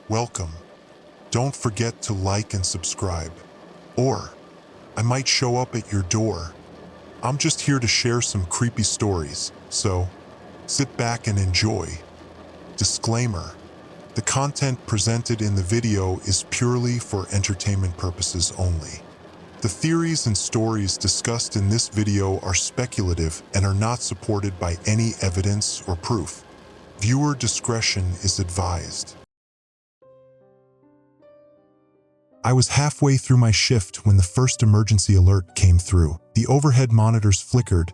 welcome. Don't forget to like and subscribe. Or, I might show up at your door. I'm just here to share some creepy stories, so sit back and enjoy. Disclaimer: the content presented in the video is purely for entertainment purposes only. The theories and stories discussed in this video are speculative and are not supported by any evidence or proof. Viewer discretion is advised. I was halfway through my shift when the first emergency alert came through. The overhead monitors flickered,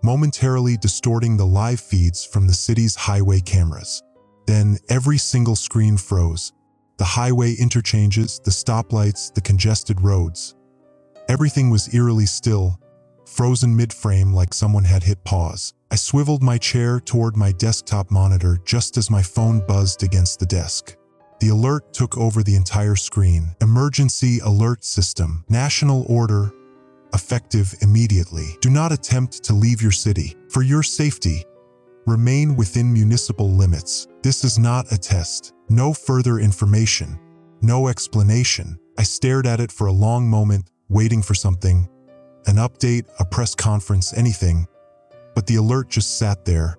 momentarily distorting the live feeds from the city's highway cameras. Then every single screen froze. The highway interchanges, the stoplights, the congested roads. Everything was eerily still, frozen mid-frame like someone had hit pause. I swiveled my chair toward my desktop monitor just as my phone buzzed against the desk. The alert took over the entire screen. Emergency alert system. National order. Effective immediately. Do not attempt to leave your city. For your safety, remain within municipal limits. This is not a test. No further information. No explanation. I stared at it for a long moment, waiting for something. An update, a press conference, anything. But the alert just sat there,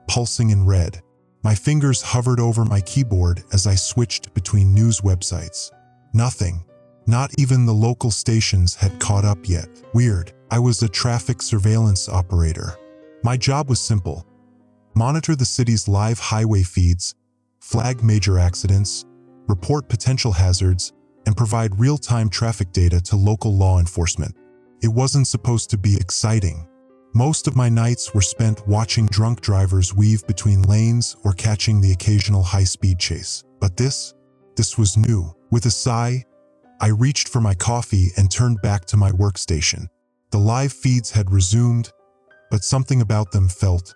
pulsing in red. My fingers hovered over my keyboard as I switched between news websites. Nothing. Not even the local stations had caught up yet. Weird. I was a traffic surveillance operator. My job was simple: monitor the city's live highway feeds, flag major accidents, report potential hazards, and provide real-time traffic data to local law enforcement. It wasn't supposed to be exciting. Most of my nights were spent watching drunk drivers weave between lanes or catching the occasional high-speed chase. But this was new. With a sigh, I reached for my coffee and turned back to my workstation. The live feeds had resumed, but something about them felt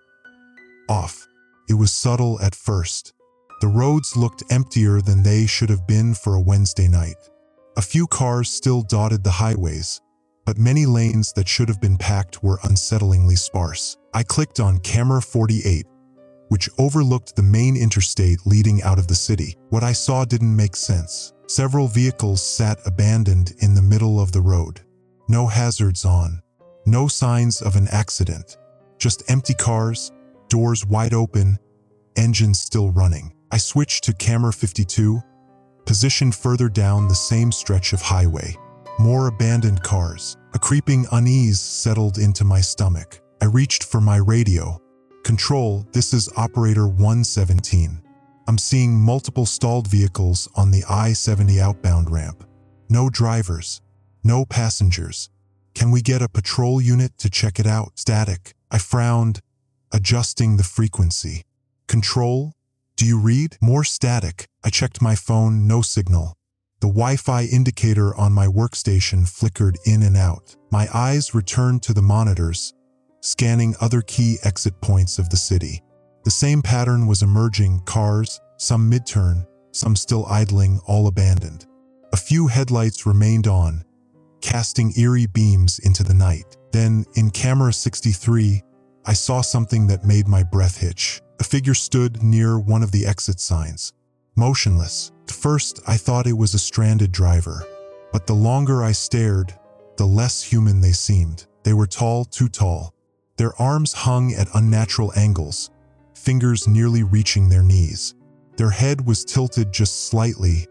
off. It was subtle at first. The roads looked emptier than they should have been for a Wednesday night. A few cars still dotted the highways, but many lanes that should have been packed were unsettlingly sparse. I clicked on Camera 48, which overlooked the main interstate leading out of the city. What I saw didn't make sense. Several vehicles sat abandoned in the middle of the road. No hazards on. No signs of an accident. Just empty cars, doors wide open, engines still running. I switched to Camera 52, positioned further down the same stretch of highway. More abandoned cars. A creeping unease settled into my stomach. I reached for my radio. Control, this is Operator 117. I'm seeing multiple stalled vehicles on the I-70 outbound ramp. No drivers. No passengers. Can we get a patrol unit to check it out? Static. I frowned, adjusting the frequency. Control, do you read? More static. I checked my phone, no signal. The Wi-Fi indicator on my workstation flickered in and out. My eyes returned to the monitors, scanning other key exit points of the city. The same pattern was emerging: cars, some mid-turn, some still idling, all abandoned. A few headlights remained on, casting eerie beams into the night. Then, in Camera 63, I saw something that made my breath hitch. A figure stood near one of the exit signs, motionless. At first, I thought it was a stranded driver, but the longer I stared, the less human they seemed. They were tall, too tall. Their arms hung at unnatural angles, fingers nearly reaching their knees. Their head was tilted just slightly,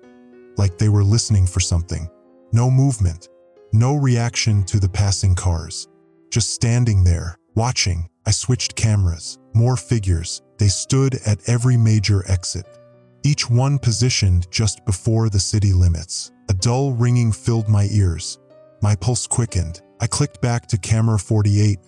like they were listening for something. No movement, no reaction to the passing cars. Just standing there, watching. I switched cameras. More figures. They stood at every major exit, each one positioned just before the city limits. A dull ringing filled my ears. My pulse quickened. I clicked back to Camera 48,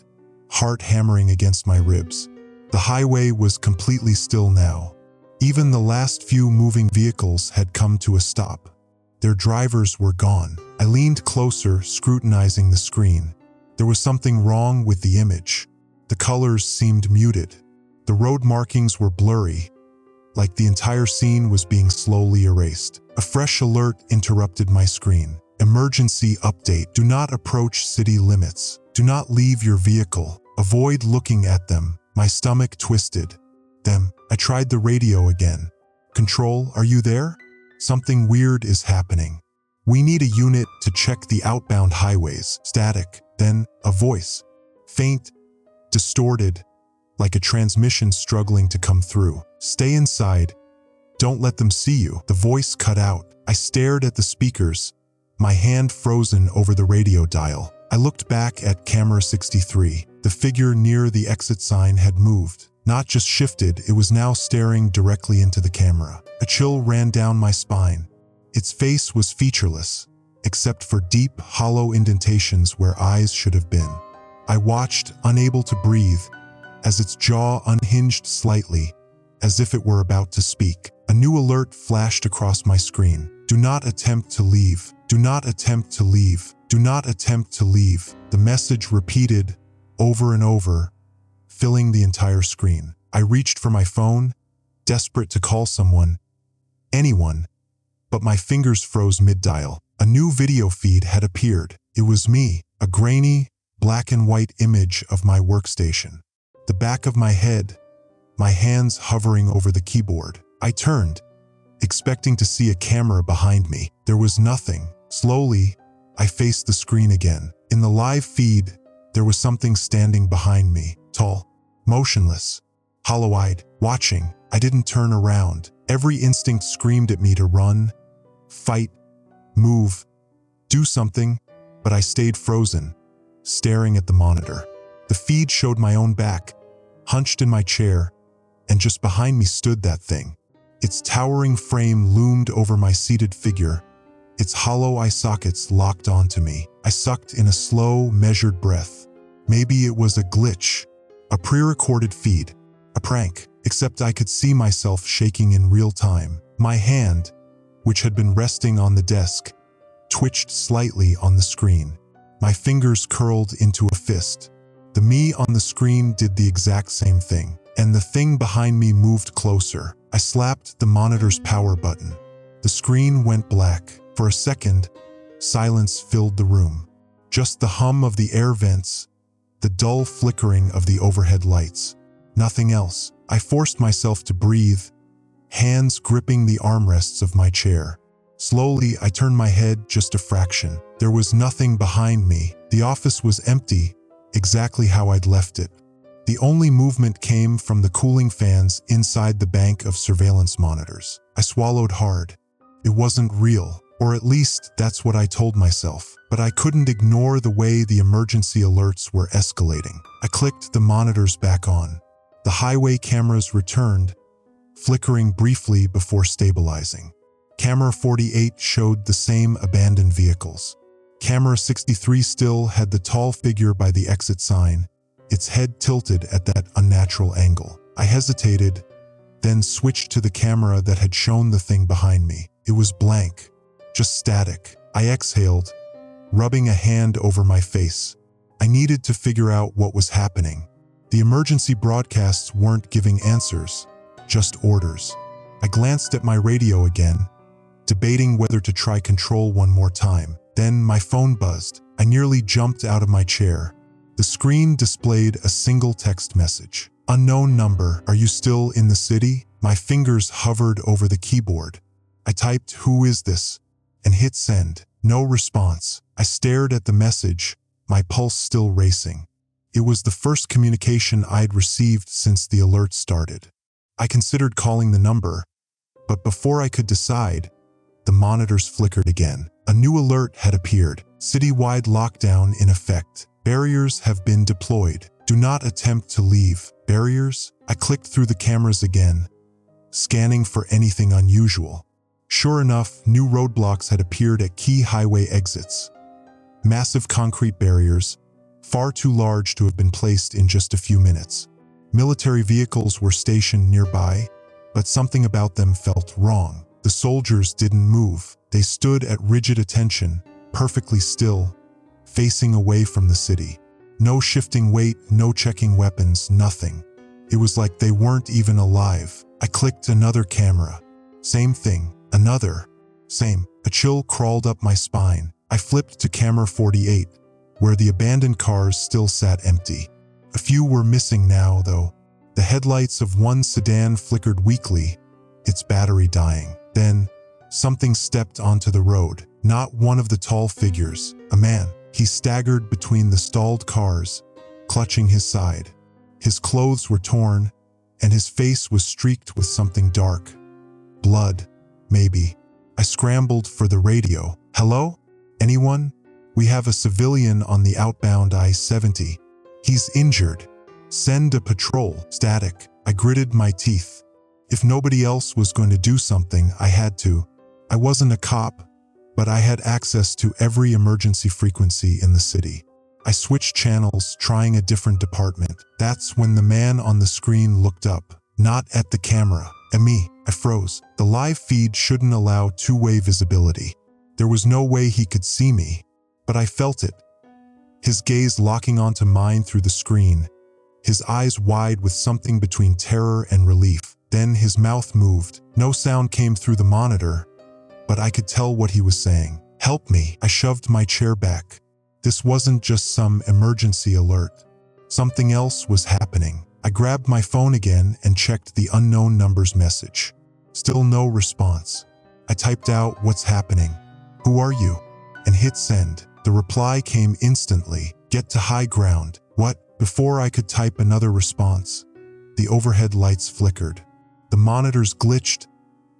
heart hammering against my ribs. The highway was completely still now. Even the last few moving vehicles had come to a stop. Their drivers were gone. I leaned closer, scrutinizing the screen. There was something wrong with the image. The colors seemed muted. The road markings were blurry, like the entire scene was being slowly erased. A fresh alert interrupted my screen. Emergency update. Do not approach city limits. Do not leave your vehicle. Avoid looking at them. My stomach twisted. I tried the radio again. Control, are you there? Something weird is happening. We need a unit to check the outbound highways. Static, then a voice. Faint, distorted, like a transmission struggling to come through. Stay inside. Don't let them see you. The voice cut out. I stared at the speakers, my hand frozen over the radio dial. I looked back at camera 63. The figure near the exit sign had moved. Not just shifted, it was now staring directly into the camera. A chill ran down my spine. Its face was featureless, except for deep, hollow indentations where eyes should have been. I watched, unable to breathe, as its jaw unhinged slightly, as if it were about to speak. A new alert flashed across my screen. Do not attempt to leave. Do not attempt to leave. Do not attempt to leave. The message repeated over and over, filling the entire screen. I reached for my phone, desperate to call someone, anyone, but my fingers froze mid-dial. A new video feed had appeared. It was me, a grainy, black and white image of my workstation. The back of my head, my hands hovering over the keyboard. I turned, expecting to see a camera behind me. There was nothing. Slowly, I faced the screen again. In the live feed, there was something standing behind me, tall, motionless, hollow-eyed, watching. I didn't turn around. Every instinct screamed at me to run, fight, move, do something, but I stayed frozen, staring at the monitor. The feed showed my own back, hunched in my chair, and just behind me stood that thing. Its towering frame loomed over my seated figure, its hollow eye sockets locked onto me. I sucked in a slow, measured breath. Maybe it was a glitch, a pre-recorded feed, a prank, except I could see myself shaking in real time. My hand, which had been resting on the desk, twitched slightly on the screen. My fingers curled into a fist. The me on the screen did the exact same thing, and the thing behind me moved closer. I slapped the monitor's power button. The screen went black. For a second, silence filled the room. Just the hum of the air vents, the dull flickering of the overhead lights. Nothing else. I forced myself to breathe, hands gripping the armrests of my chair. Slowly, I turned my head just a fraction. There was nothing behind me. The office was empty, exactly how I'd left it. The only movement came from the cooling fans inside the bank of surveillance monitors. I swallowed hard. It wasn't real, or at least that's what I told myself. But I couldn't ignore the way the emergency alerts were escalating. I clicked the monitors back on. The highway cameras returned, flickering briefly before stabilizing. Camera 48 showed the same abandoned vehicles. Camera 63 still had the tall figure by the exit sign, its head tilted at that unnatural angle. I hesitated, then switched to the camera that had shown the thing behind me. It was blank, just static. I exhaled, rubbing a hand over my face. I needed to figure out what was happening. The emergency broadcasts weren't giving answers, just orders. I glanced at my radio again, debating whether to try control one more time. Then my phone buzzed. I nearly jumped out of my chair. The screen displayed a single text message. Unknown number, are you still in the city? My fingers hovered over the keyboard. I typed, "Who is this?" and hit send. No response. I stared at the message, my pulse still racing. It was the first communication I'd received since the alert started. I considered calling the number, but before I could decide, the monitors flickered again. A new alert had appeared. Citywide lockdown in effect. Barriers have been deployed. Do not attempt to leave. Barriers? I clicked through the cameras again, scanning for anything unusual. Sure enough, new roadblocks had appeared at key highway exits. Massive concrete barriers, far too large to have been placed in just a few minutes. Military vehicles were stationed nearby, but something about them felt wrong. The soldiers didn't move. They stood at rigid attention, perfectly still, facing away from the city. No shifting weight, no checking weapons, nothing. It was like they weren't even alive. I clicked another camera. Same thing. Another. Same. A chill crawled up my spine. I flipped to camera 48, where the abandoned cars still sat empty. A few were missing now, though. The headlights of one sedan flickered weakly, its battery dying. Then, something stepped onto the road. Not one of the tall figures, a man. He staggered between the stalled cars, clutching his side. His clothes were torn, and his face was streaked with something dark. Blood, maybe. I scrambled for the radio. Hello? Anyone? We have a civilian on the outbound I-70. He's injured. Send a patrol. Static. I gritted my teeth. If nobody else was going to do something, I had to. I wasn't a cop, but I had access to every emergency frequency in the city. I switched channels, trying a different department. That's when the man on the screen looked up, not at the camera, at me. I froze. The live feed shouldn't allow two-way visibility. There was no way he could see me, but I felt it. His gaze locking onto mine through the screen, his eyes wide with something between terror and relief. Then his mouth moved. No sound came through the monitor, but I could tell what he was saying. Help me. I shoved my chair back. This wasn't just some emergency alert. Something else was happening. I grabbed my phone again and checked the unknown number's message. Still no response. I typed out, "What's happening? Who are you?" and hit send. The reply came instantly. "Get to high ground." What? Before I could type another response, the overhead lights flickered. The monitors glitched,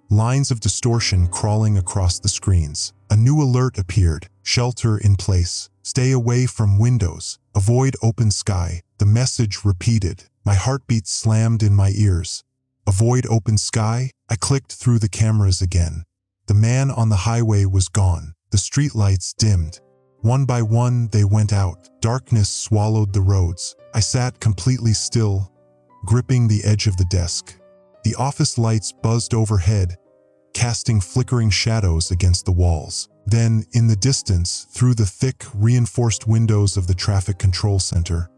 lines of distortion crawling across the screens. A new alert appeared. "Shelter in place. Stay away from windows. Avoid open sky." The message repeated. My heartbeat slammed in my ears. Avoid open sky? I clicked through the cameras again. The man on the highway was gone. The streetlights dimmed. One by one, they went out. Darkness swallowed the roads. I sat completely still, gripping the edge of the desk. The office lights buzzed overhead, casting flickering shadows against the walls. Then, in the distance, through the thick, reinforced windows of the traffic control center,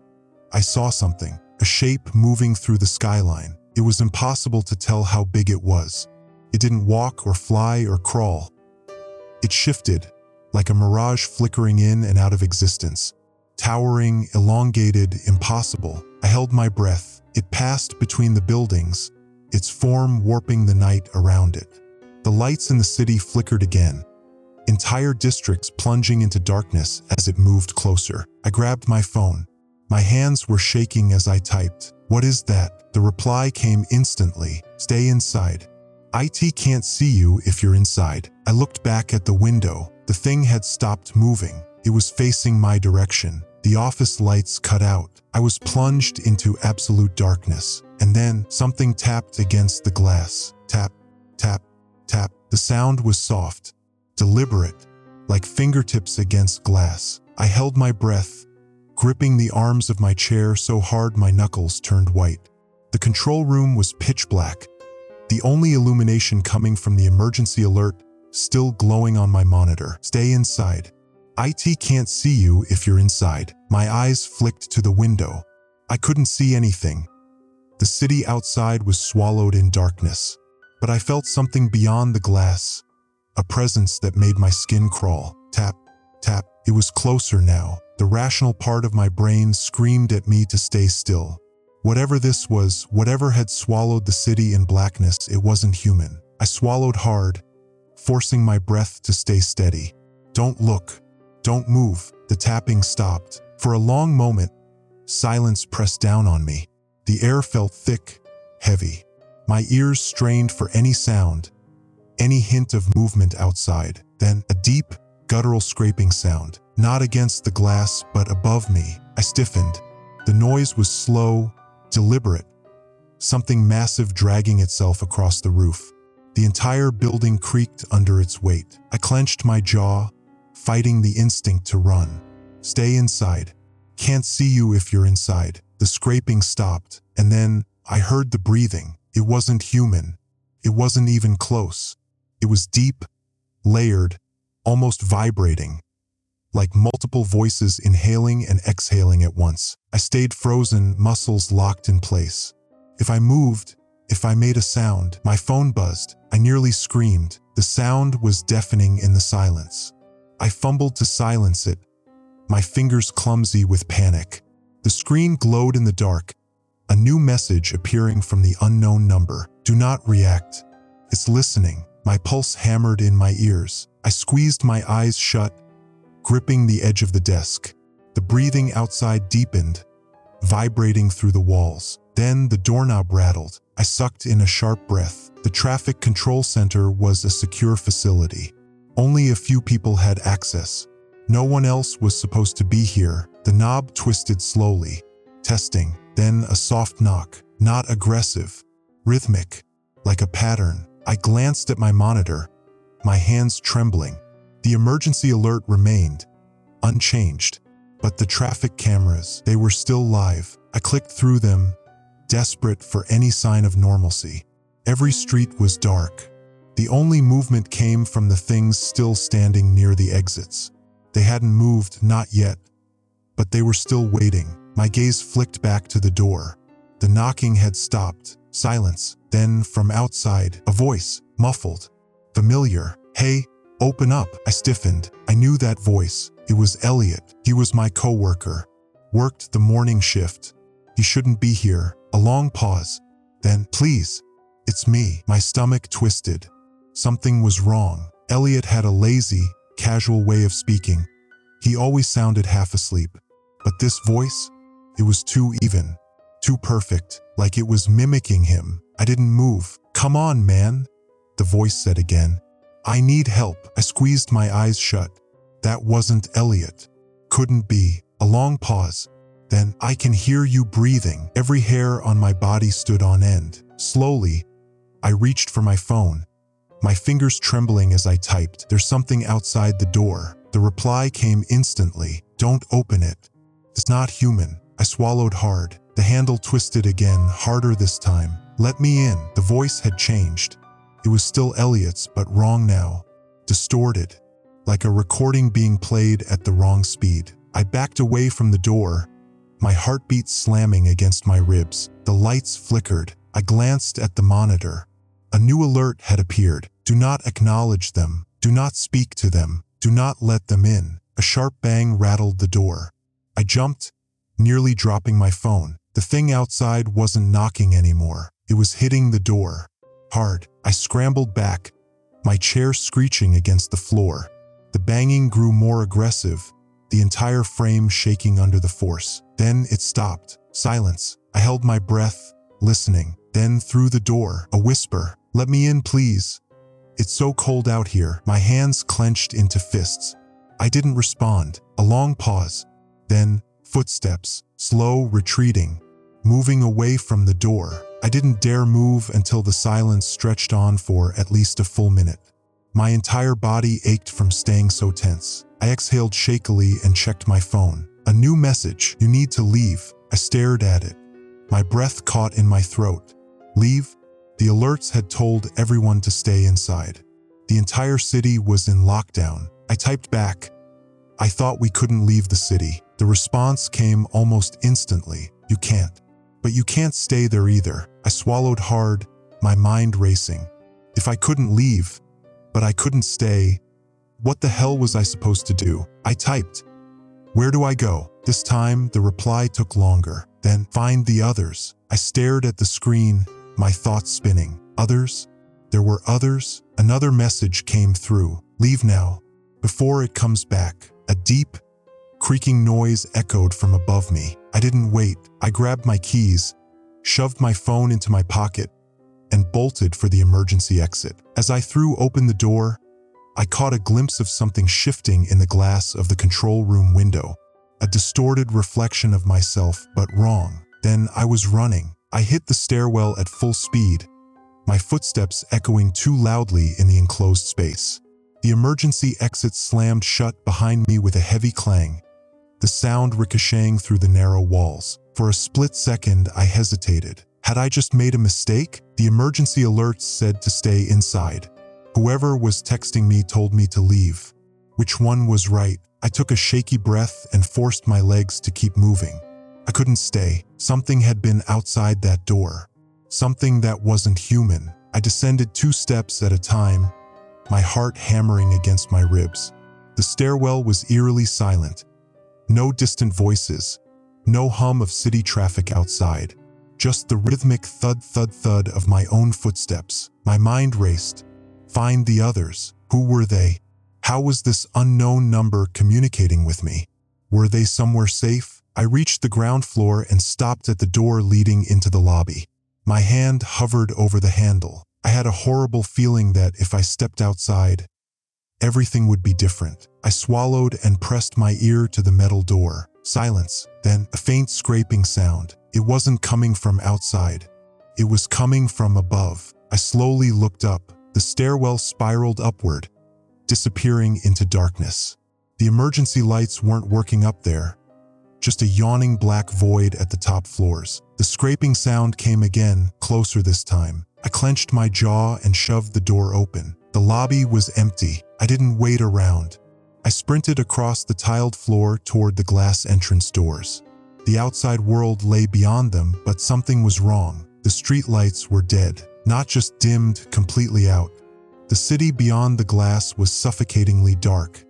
I saw something, a shape moving through the skyline. It was impossible to tell how big it was. It didn't walk or fly or crawl. It shifted, like a mirage flickering in and out of existence. Towering, elongated, impossible. I held my breath. It passed between the buildings, its form warping the night around it. The lights in the city flickered again, entire districts plunging into darkness as it moved closer. I grabbed my phone. My hands were shaking as I typed. "What is that?" The reply came instantly. "Stay inside. IT can't see you if you're inside." I looked back at the window. The thing had stopped moving. It was facing my direction. The office lights cut out. I was plunged into absolute darkness. And then something tapped against the glass. Tap, tap, tap. The sound was soft, deliberate, like fingertips against glass. I held my breath, gripping the arms of my chair so hard my knuckles turned white. The control room was pitch black, the only illumination coming from the emergency alert still glowing on my monitor. "Stay inside. IT can't see you if you're inside." My eyes flicked to the window. I couldn't see anything. The city outside was swallowed in darkness. But I felt something beyond the glass, a presence that made my skin crawl. Tap, tap. It was closer now. The rational part of my brain screamed at me to stay still. Whatever this was, whatever had swallowed the city in blackness, it wasn't human. I swallowed hard, forcing my breath to stay steady. "Don't look. Don't move." The tapping stopped. For a long moment, silence pressed down on me. The air felt thick, heavy. My ears strained for any sound, any hint of movement outside. Then a deep, guttural scraping sound. Not against the glass, but above me. I stiffened. The noise was slow, deliberate. Something massive dragging itself across the roof. The entire building creaked under its weight. I clenched my jaw, fighting the instinct to run. "Stay inside. Can't see you if you're inside." The scraping stopped, and then I heard the breathing. It wasn't human. It wasn't even close. It was deep, layered, almost vibrating, like multiple voices inhaling and exhaling at once. I stayed frozen, muscles locked in place. If I moved, if I made a sound, my phone buzzed. I nearly screamed. The sound was deafening in the silence. I fumbled to silence it, my fingers clumsy with panic. The screen glowed in the dark, a new message appearing from the unknown number. "Do not react. It's listening." My pulse hammered in my ears. I squeezed my eyes shut, gripping the edge of the desk. The breathing outside deepened, vibrating through the walls. Then the doorknob rattled. I sucked in a sharp breath. The traffic control center was a secure facility. Only a few people had access. No one else was supposed to be here. The knob twisted slowly. Testing. Then a soft knock. Not aggressive. Rhythmic. Like a pattern. I glanced at my monitor, my hands trembling. The emergency alert remained, unchanged. But the traffic cameras, they were still live. I clicked through them, desperate for any sign of normalcy. Every street was dark. The only movement came from the things still standing near the exits. They hadn't moved, not yet, but they were still waiting. My gaze flicked back to the door. The knocking had stopped. Silence. Then, from outside, a voice, muffled, familiar. "Hey, open up." I stiffened. I knew that voice. It was Elliot. He was my coworker. Worked the morning shift. He shouldn't be here. A long pause. Then, "Please, it's me." My stomach twisted. Something was wrong. Elliot had a lazy, casual way of speaking. He always sounded half asleep. But this voice, it was too even, too perfect, like it was mimicking him. I didn't move. "Come on, man," the voice said again. "I need help." I squeezed my eyes shut. That wasn't Elliot. Couldn't be. A long pause. Then, "I can hear you breathing." Every hair on my body stood on end. Slowly, I reached for my phone, my fingers trembling as I typed. "There's something outside the door." The reply came instantly. "Don't open it. It's not human." I swallowed hard. The handle twisted again, harder this time. "Let me in." The voice had changed. It was still Elliot's, but wrong now. Distorted, like a recording being played at the wrong speed. I backed away from the door, my heartbeat slamming against my ribs. The lights flickered. I glanced at the monitor. A new alert had appeared. "Do not acknowledge them. Do not speak to them. Do not let them in." A sharp bang rattled the door. I jumped, nearly dropping my phone. The thing outside wasn't knocking anymore. It was hitting the door. Hard. I scrambled back, my chair screeching against the floor. The banging grew more aggressive, the entire frame shaking under the force. Then it stopped. Silence. I held my breath, listening. Then through the door, a whisper. "Let me in, please. It's so cold out here." My hands clenched into fists. I didn't respond. A long pause. Then, footsteps, slow, retreating, moving away from the door. I didn't dare move until the silence stretched on for at least a full minute. My entire body ached from staying so tense. I exhaled shakily and checked my phone. A new message. "You need to leave." I stared at it. My breath caught in my throat. Leave? The alerts had told everyone to stay inside. The entire city was in lockdown. I typed back, "I thought we couldn't leave the city." The response came almost instantly. "You can't. But you can't stay there either." I swallowed hard, my mind racing. If I couldn't leave, but I couldn't stay, what the hell was I supposed to do? I typed, "Where do I go?" This time, the reply took longer. Then, "Find the others." I stared at the screen, my thoughts spinning. Others? There were others? Another message came through. "Leave now, before it comes back." A deep, creaking noise echoed from above me. I didn't wait. I grabbed my keys, shoved my phone into my pocket, and bolted for the emergency exit. As I threw open the door, I caught a glimpse of something shifting in the glass of the control room window. A distorted reflection of myself, but wrong. Then I was running. I hit the stairwell at full speed, my footsteps echoing too loudly in the enclosed space. The emergency exit slammed shut behind me with a heavy clang, the sound ricocheting through the narrow walls. For a split second, I hesitated. Had I just made a mistake? The emergency alerts said to stay inside. Whoever was texting me told me to leave. Which one was right? I took a shaky breath and forced my legs to keep moving. I couldn't stay. Something had been outside that door. Something that wasn't human. I descended 2 steps at a time, my heart hammering against my ribs. The stairwell was eerily silent. No distant voices, no hum of city traffic outside. Just the rhythmic thud, thud, thud of my own footsteps. My mind raced, Find the others. Who were they? How was this unknown number communicating with me? Were they somewhere safe? I reached the ground floor and stopped at the door leading into the lobby. My hand hovered over the handle. I had a horrible feeling that if I stepped outside, everything would be different. I swallowed and pressed my ear to the metal door. Silence. Then a faint scraping sound. It wasn't coming from outside. It was coming from above. I slowly looked up. The stairwell spiraled upward, disappearing into darkness. The emergency lights weren't working up there. Just a yawning black void at the top floors. The scraping sound came again, closer this time. I clenched my jaw and shoved the door open. The lobby was empty. I didn't wait around. I sprinted across the tiled floor toward the glass entrance doors. The outside world lay beyond them, but something was wrong. The street lights were dead, not just dimmed completely out. The city beyond the glass was suffocatingly dark,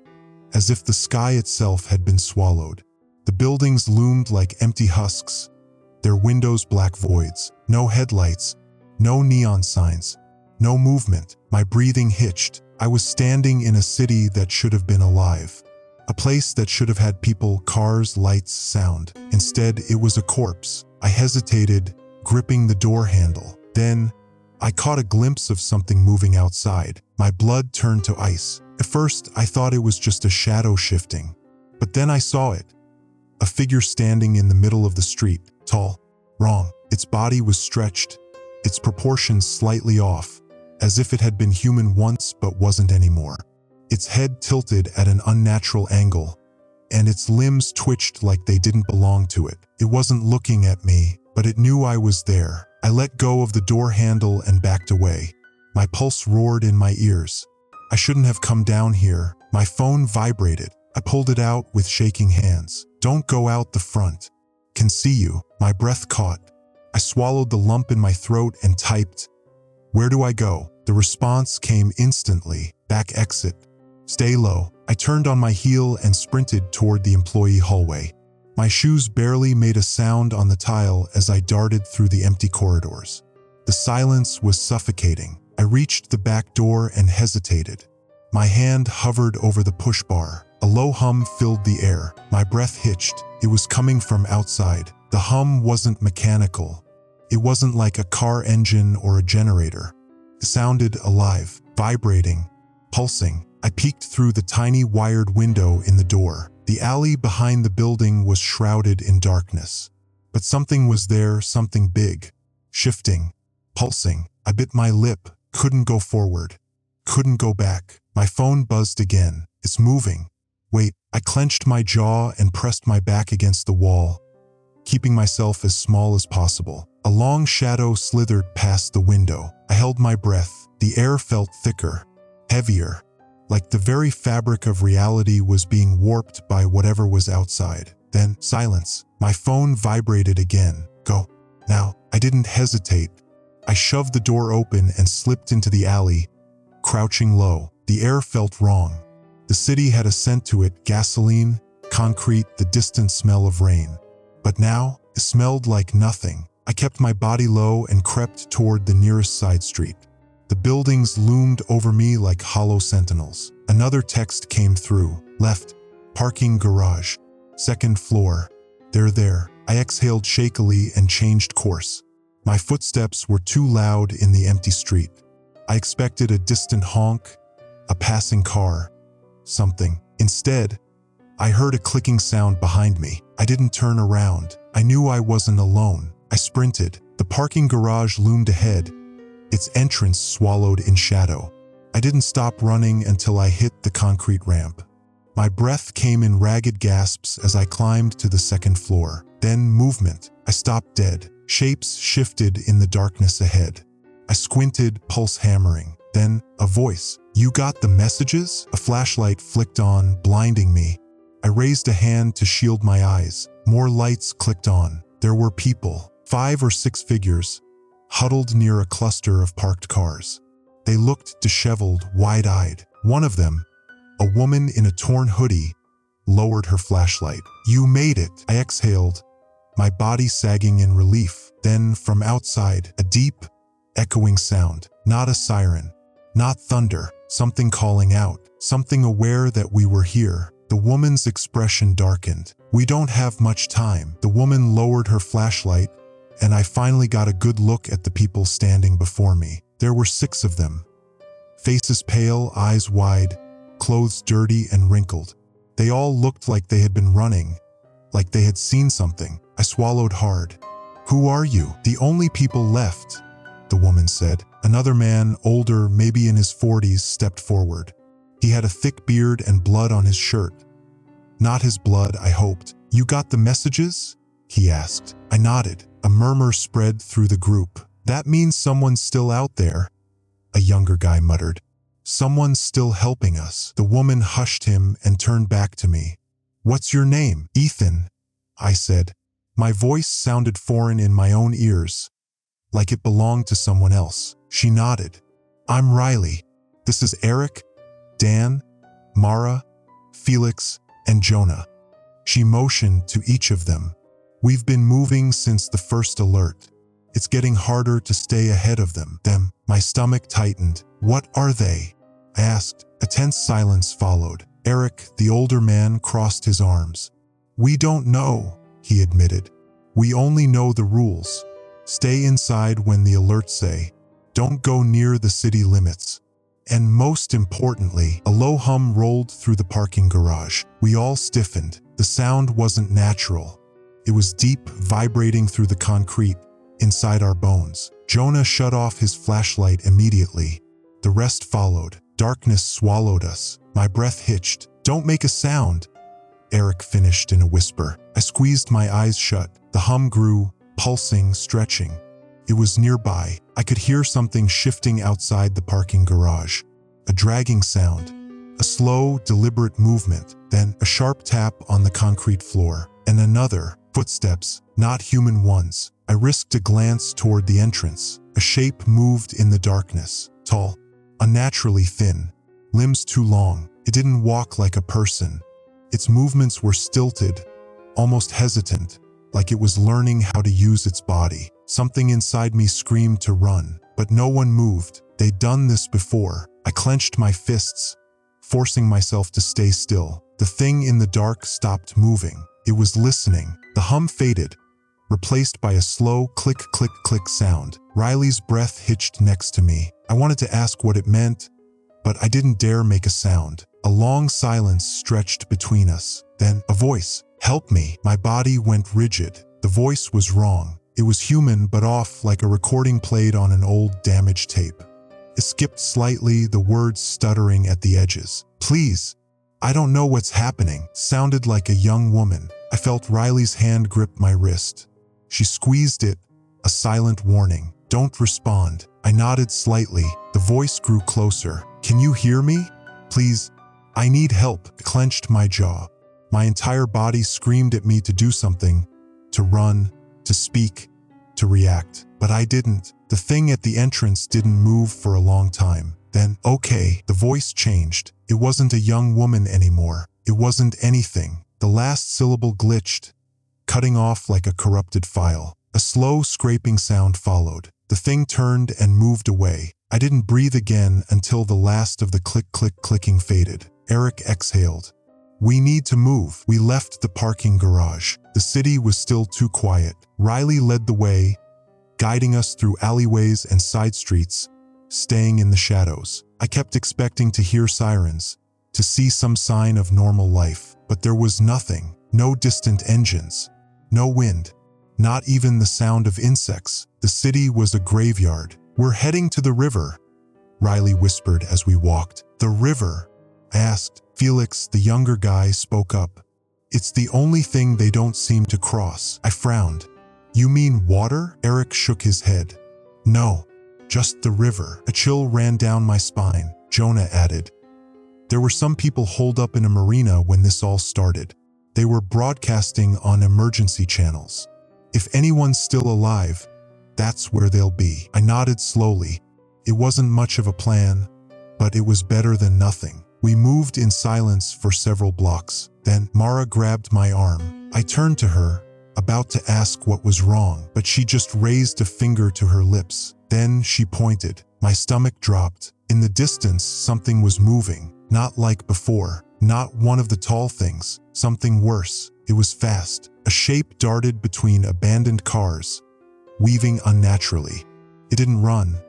as if the sky itself had been swallowed. The buildings loomed like empty husks, their windows black voids. No headlights, no neon signs, no movement. My breathing hitched. I was standing in a city that should have been alive. A place that should have had people, cars, lights, sound. Instead, it was a corpse. I hesitated, gripping the door handle. Then, I caught a glimpse of something moving outside. My blood turned to ice. At first, I thought it was just a shadow shifting. But then I saw it. A figure standing in the middle of the street, tall, wrong. Its body was stretched, its proportions slightly off, as if it had been human once but wasn't anymore. Its head tilted at an unnatural angle, and its limbs twitched like they didn't belong to it. It wasn't looking at me, but it knew I was there. I let go of the door handle and backed away. My pulse roared in my ears. I shouldn't have come down here. My phone vibrated. I pulled it out with shaking hands. Don't go out the front. Can see you. My breath caught. I swallowed the lump in my throat and typed, "Where do I go?" The response came instantly. Back exit. Stay low. I turned on my heel and sprinted toward the employee hallway. My shoes barely made a sound on the tile as I darted through the empty corridors. The silence was suffocating. I reached the back door and hesitated. My hand hovered over the push bar. A low hum filled the air. My breath hitched. It was coming from outside. The hum wasn't mechanical. It wasn't like a car engine or a generator. It sounded alive, vibrating, pulsing. I peeked through the tiny wired window in the door. The alley behind the building was shrouded in darkness. But something was there, something big, shifting, pulsing. I bit my lip, couldn't go forward, couldn't go back. My phone buzzed again. It's moving. Wait, I clenched my jaw and pressed my back against the wall, keeping myself as small as possible. A long shadow slithered past the window. I held my breath. The air felt thicker, heavier, like the very fabric of reality was being warped by whatever was outside. Then, silence. My phone vibrated again. Go. Now. I didn't hesitate. I shoved the door open and slipped into the alley, crouching low. The air felt wrong. The city had a scent to it, gasoline, concrete, the distant smell of rain. But now, it smelled like nothing. I kept my body low and crept toward the nearest side street. The buildings loomed over me like hollow sentinels. Another text came through. Left. Parking garage. Second floor. They're there. I exhaled shakily and changed course. My footsteps were too loud in the empty street. I expected a distant honk, a passing car, something. Instead, I heard a clicking sound behind me. I didn't turn around. I knew I wasn't alone. I sprinted. The parking garage loomed ahead, its entrance swallowed in shadow. I didn't stop running until I hit the concrete ramp. My breath came in ragged gasps as I climbed to the second floor. Then movement. I stopped dead. Shapes shifted in the darkness ahead. I squinted, pulse hammering. Then, a voice. "You got the messages?" A flashlight flicked on, blinding me. I raised a hand to shield my eyes. More lights clicked on. There were people, 5 or 6 figures, huddled near a cluster of parked cars. They looked disheveled, wide-eyed. One of them, a woman in a torn hoodie, lowered her flashlight. "You made it," I exhaled, my body sagging in relief. Then, from outside, a deep, echoing sound. Not a siren, Not thunder, something calling out, something aware that we were here. The woman's expression darkened. We don't have much time. The woman lowered her flashlight, and I finally got a good look at the people standing before me. There were 6 of them. Faces pale, eyes wide, clothes dirty and wrinkled. They all looked like they had been running, like they had seen something. I swallowed hard. "Who are you?" "The only people left," the woman said. Another man, older, maybe in his 40s, stepped forward. He had a thick beard and blood on his shirt. Not his blood, I hoped. "You got the messages?" he asked. I nodded. A murmur spread through the group. "That means someone's still out there," a younger guy muttered. "Someone's still helping us." The woman hushed him and turned back to me. "What's your name?" "Ethan," I said. My voice sounded foreign in my own ears, like it belonged to someone else. She nodded. "I'm Riley. This is Eric, Dan, Mara, Felix, and Jonah." She motioned to each of them. "We've been moving since the first alert. It's getting harder to stay ahead of them." My stomach tightened. "What are they?" I asked. A tense silence followed. Eric, the older man, crossed his arms. "We don't know," he admitted. "We only know the rules. Stay inside when the alerts say. Don't go near the city limits. And most importantly," a low hum rolled through the parking garage. We all stiffened. The sound wasn't natural. It was deep, vibrating through the concrete, inside our bones. Jonah shut off his flashlight immediately. The rest followed. Darkness swallowed us. My breath hitched. "Don't make a sound," Eric finished in a whisper. I squeezed my eyes shut. The hum grew, pulsing, stretching. It was nearby. I could hear something shifting outside the parking garage. A dragging sound. A slow, deliberate movement. Then a sharp tap on the concrete floor. And another. Footsteps, not human ones. I risked a glance toward the entrance. A shape moved in the darkness. Tall. Unnaturally thin. Limbs too long. It didn't walk like a person. Its movements were stilted, almost hesitant, like it was learning how to use its body. Something inside me screamed to run, but no one moved. They'd done this before. I clenched my fists, forcing myself to stay still. The thing in the dark stopped moving. It was listening. The hum faded, replaced by a slow click, click, click sound. Riley's breath hitched next to me. I wanted to ask what it meant, but I didn't dare make a sound. A long silence stretched between us. Then a voice. "Help me." My body went rigid. The voice was wrong. It was human but off, like a recording played on an old, damaged tape. It skipped slightly, the words stuttering at the edges. "Please, I don't know what's happening," sounded like a young woman. I felt Riley's hand grip my wrist. She squeezed it, a silent warning. "Don't respond." I nodded slightly. The voice grew closer. "Can you hear me? Please, I need help." I clenched my jaw. My entire body screamed at me to do something, to run, to speak, to react. But I didn't. The thing at the entrance didn't move for a long time. Then, "Okay," the voice changed. It wasn't a young woman anymore. It wasn't anything. The last syllable glitched, cutting off like a corrupted file. A slow scraping sound followed. The thing turned and moved away. I didn't breathe again until the last of the click-click-clicking faded. Eric exhaled. "We need to move." We left the parking garage. The city was still too quiet. Riley led the way, guiding us through alleyways and side streets, staying in the shadows. I kept expecting to hear sirens, to see some sign of normal life, but there was nothing. No distant engines, no wind, not even the sound of insects. The city was a graveyard. "We're heading to the river," Riley whispered as we walked. "The river?" I asked. Felix, the younger guy, spoke up. "It's the only thing they don't seem to cross." I frowned. "You mean water?" Eric shook his head. "No, just the river." A chill ran down my spine. Jonah added, "There were some people holed up in a marina when this all started. They were broadcasting on emergency channels. If anyone's still alive, that's where they'll be." I nodded slowly. It wasn't much of a plan, but it was better than nothing. We moved in silence for several blocks. Then Mara grabbed my arm. I turned to her, about to ask what was wrong, but she just raised a finger to her lips. Then she pointed. My stomach dropped. In the distance, something was moving, not like before, not one of the tall things, something worse. It was fast. A shape darted between abandoned cars, weaving unnaturally. It didn't run.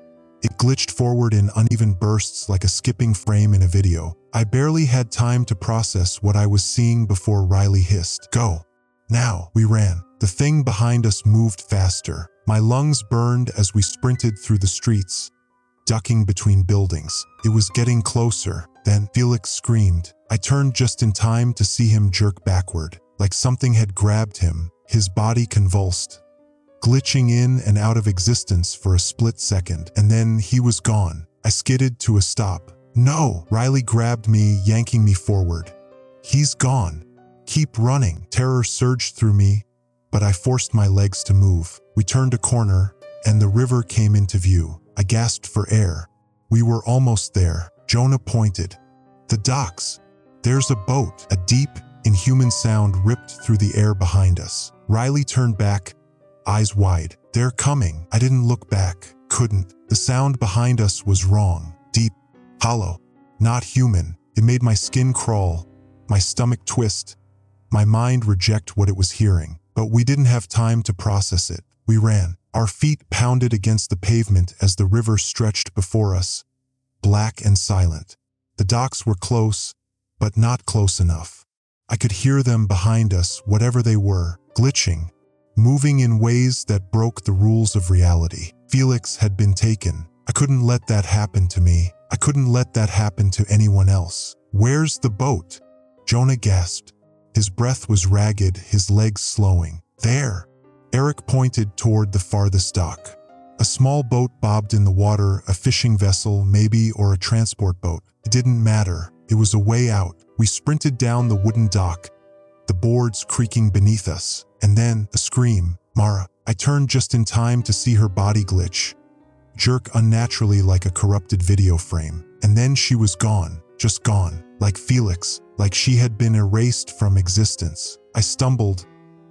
It glitched forward in uneven bursts like a skipping frame in a video. I barely had time to process what I was seeing before Riley hissed, "Go!" Now, we ran. The thing behind us moved faster. My lungs burned as we sprinted through the streets, ducking between buildings. It was getting closer. Then Felix screamed. I turned just in time to see him jerk backward, like something had grabbed him. His body convulsed, glitching in and out of existence for a split second, and then he was gone. I skidded to a stop. "No!" Riley grabbed me, yanking me forward. "He's gone. Keep running." Terror surged through me, but I forced my legs to move. We turned a corner, and the river came into view. I gasped for air. We were almost there. Jonah pointed. "The docks. There's a boat." A deep, inhuman sound ripped through the air behind us. Riley turned back, eyes wide. "They're coming." I didn't look back. Couldn't. The sound behind us was wrong. Deep, hollow, not human. It made my skin crawl, my stomach twist, my mind reject what it was hearing. But we didn't have time to process it. We ran. Our feet pounded against the pavement as the river stretched before us, black and silent. The docks were close, but not close enough. I could hear them behind us, whatever they were, glitching, moving in ways that broke the rules of reality. Felix had been taken. I couldn't let that happen to me. I couldn't let that happen to anyone else. "Where's the boat?" Jonah gasped. His breath was ragged, his legs slowing. "There." Eric pointed toward the farthest dock. A small boat bobbed in the water, a fishing vessel maybe, or a transport boat. It didn't matter. It was a way out. We sprinted down the wooden dock, the boards creaking beneath us. And then, a scream. "Mara." I turned just in time to see her body glitch, jerk unnaturally like a corrupted video frame. And then she was gone, just gone, like Felix, like she had been erased from existence. I stumbled,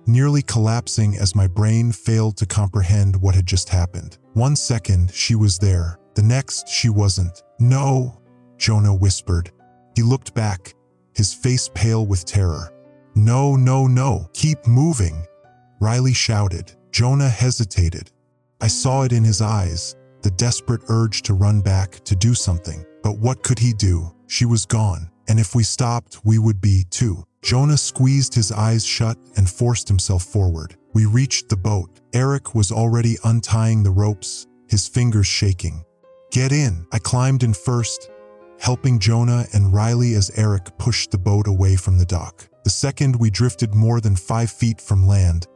nearly collapsing as my brain failed to comprehend what had just happened. 1 second, she was there. The next, she wasn't. "No," Jonah whispered. He looked back, his face pale with terror. "No, no, no, keep moving," Riley shouted. Jonah hesitated. I saw it in his eyes, the desperate urge to run back, to do something. But what could he do? She was gone, and if we stopped, we would be too. Jonah squeezed his eyes shut and forced himself forward. We reached the boat. Eric was already untying the ropes, his fingers shaking. "Get in." I climbed in first, helping Jonah and Riley as Eric pushed the boat away from the dock. The second we drifted more than 5 feet from land,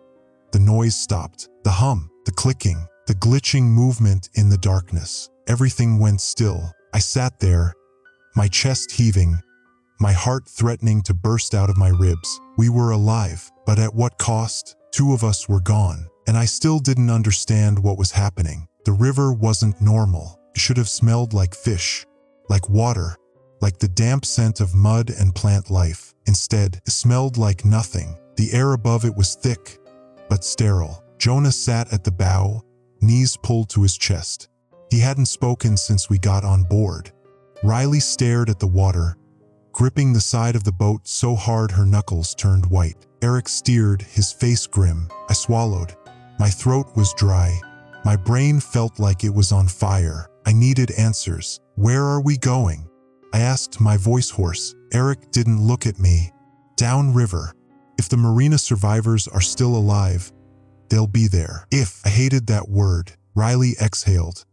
the noise stopped. The hum, the clicking, the glitching movement in the darkness. Everything went still. I sat there, my chest heaving, my heart threatening to burst out of my ribs. We were alive, but at what cost? 2 of us were gone, and I still didn't understand what was happening. The river wasn't normal. It should have smelled like fish, like water, like the damp scent of mud and plant life. Instead, it smelled like nothing. The air above it was thick, but sterile. Jonah sat at the bow, knees pulled to his chest. He hadn't spoken since we got on board. Riley stared at the water, gripping the side of the boat so hard her knuckles turned white. Eric steered, his face grim. I swallowed. My throat was dry. My brain felt like it was on fire. I needed answers. "Where are we going?" I asked, my voice hoarse. Eric didn't look at me. "Downriver. If the marina survivors are still alive, they'll be there." If. I hated that word. Riley exhaled.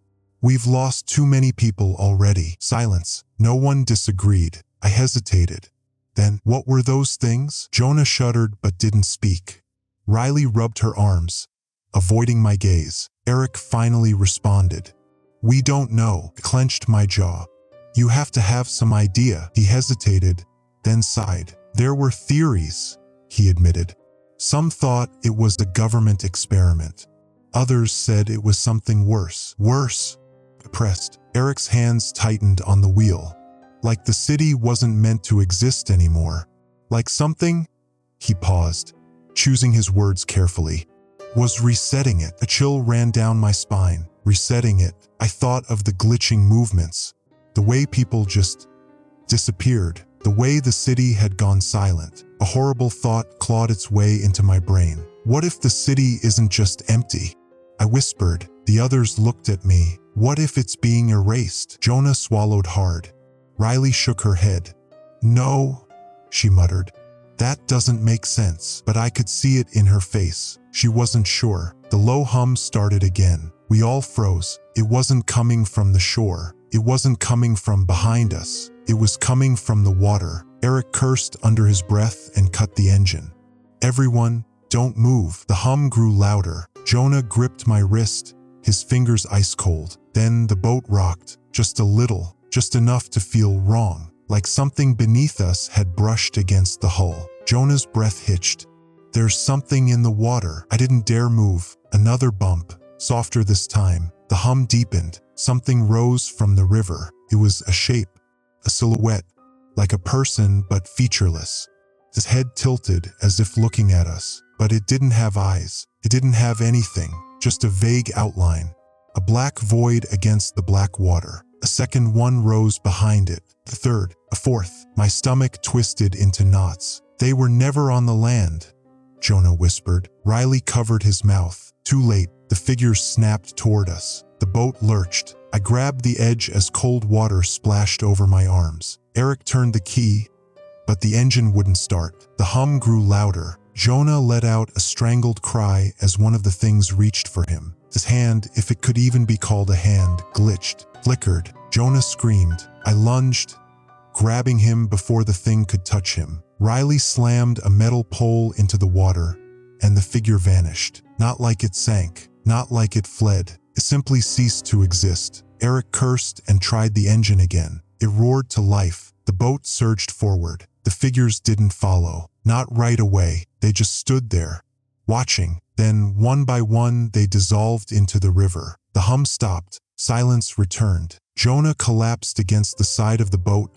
"We've lost too many people already." Silence. No one disagreed. I hesitated. "Then, what were those things?" Jonah shuddered but didn't speak. Riley rubbed her arms, avoiding my gaze. Eric finally responded. "We don't know." I clenched my jaw. "You have to have some idea." He hesitated, then sighed. "There were theories," he admitted. "Some thought it was a government experiment. Others said it was something worse." "Worse?" I pressed. Eric's hands tightened on the wheel. "Like the city wasn't meant to exist anymore. Like something," he paused, choosing his words carefully, "was resetting it." A chill ran down my spine. Resetting it. I thought of the glitching movements, The way people just disappeared. The way the city had gone silent. A horrible thought clawed its way into my brain. What if the city isn't just empty? I whispered. The others looked at me. What if it's being erased? Jonah swallowed hard. Riley shook her head. No, she muttered. That doesn't make sense. But I could see it in her face. She wasn't sure. The low hum started again. We all froze. It wasn't coming from the shore. It wasn't coming from behind us. It was coming from the water. Eric cursed under his breath and cut the engine. Everyone, don't move. The hum grew louder. Jonah gripped my wrist, his fingers ice cold. Then the boat rocked, just a little, just enough to feel wrong, like something beneath us had brushed against the hull. Jonah's breath hitched. There's something in the water. I didn't dare move. Another bump, softer this time. The hum deepened. Something rose from the river. It was a shape, a silhouette, like a person but featureless. His head tilted as if looking at us, but it didn't have eyes. It didn't have anything, just a vague outline. A black void against the black water. A second one rose behind it. A third, a fourth. My stomach twisted into knots. They were never on the land, Jonah whispered. Riley covered his mouth. Too late, the figures snapped toward us. The boat lurched. I grabbed the edge as cold water splashed over my arms. Eric turned the key, but the engine wouldn't start. The hum grew louder. Jonah let out a strangled cry as one of the things reached for him. His hand, if it could even be called a hand, glitched, flickered. Jonah screamed. I lunged, grabbing him before the thing could touch him. Riley slammed a metal pole into the water, and the figure vanished. Not like it sank, not like it fled. It simply ceased to exist. Eric cursed and tried the engine again. It roared to life. The boat surged forward. The figures didn't follow. Not right away. They just stood there, watching. Then, one by one, they dissolved into the river. The hum stopped. Silence returned. Jonah collapsed against the side of the boat,